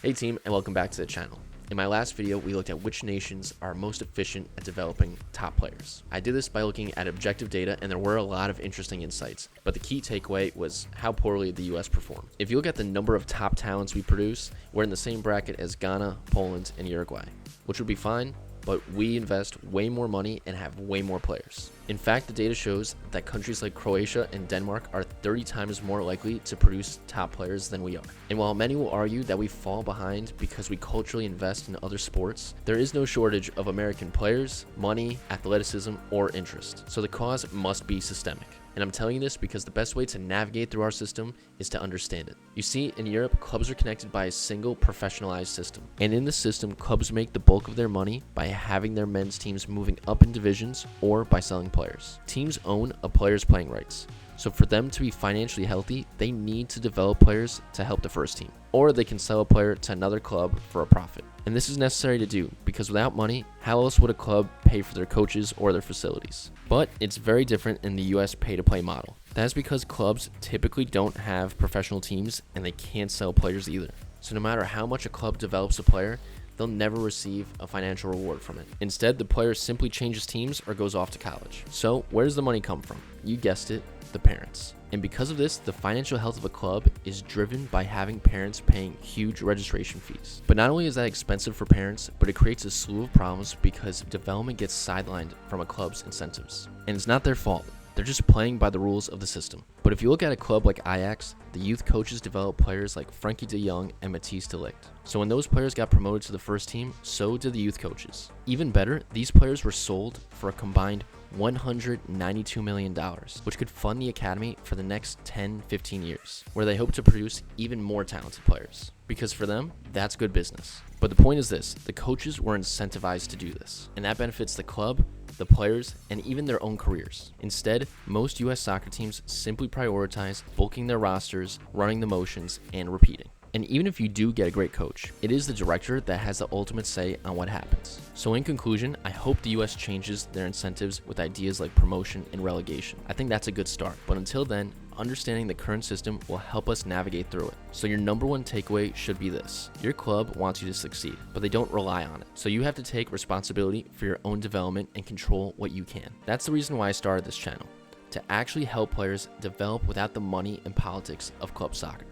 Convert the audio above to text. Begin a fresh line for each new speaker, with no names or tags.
Hey team, and welcome back to the channel. In my last video, we looked at which nations are most efficient at developing top players. I did this by looking at objective data, and there were a lot of interesting insights, but the key takeaway was how poorly the US performed. If you look at the number of top talents we produce, we're in the same bracket as Ghana, Poland, and Uruguay, which would be fine, but we invest way more money and have way more players. In fact, the data shows that countries like Croatia and Denmark are 30 times more likely to produce top players than we are. And while many will argue that we fall behind because we culturally invest in other sports, there is no shortage of American players, money, athleticism, or interest. So the cause must be systemic. And I'm telling you this because the best way to navigate through our system is to understand it. You see, in Europe, clubs are connected by a single professionalized system. And in the system, clubs make the bulk of their money by having their men's teams moving up in divisions or by selling players. Teams own a player's playing rights. So for them to be financially healthy, they need to develop players to help the first team. Or they can sell a player to another club for a profit. And this is necessary to do because without money, how else would a club pay for their coaches or their facilities? But it's very different in the US pay-to-play model. That's because clubs typically don't have professional teams and they can't sell players either. So no matter how much a club develops a player, they'll never receive a financial reward from it. Instead, the player simply changes teams or goes off to college. So where does the money come from? You guessed it, the parents. And because of this, the financial health of a club is driven by having parents paying huge registration fees. But not only is that expensive for parents, but it creates a slew of problems because development gets sidelined from a club's incentives. And it's not their fault. They're just playing by the rules of the system. But if you look at a club like Ajax, the youth coaches develop players like Frankie de Jong and Matthijs de Ligt. So when those players got promoted to the first team, so did the youth coaches. Even better, these players were sold for a combined $192 million, which could fund the academy for the next 10-15 years, where they hope to produce even more talented players. Because for them, that's good business. But the point is this, the coaches were incentivized to do this, and that benefits the club, the players, and even their own careers. Instead, most US soccer teams simply prioritize bulking their rosters, running the motions, and repeating. And even if you do get a great coach, it is the director that has the ultimate say on what happens. So in conclusion, I hope the US changes their incentives with ideas like promotion and relegation. I think that's a good start. But until then, understanding the current system will help us navigate through it. So your number one takeaway should be this. Your club wants you to succeed, but they don't rely on it. So you have to take responsibility for your own development and control what you can. That's the reason why I started this channel, to actually help players develop without the money and politics of club soccer.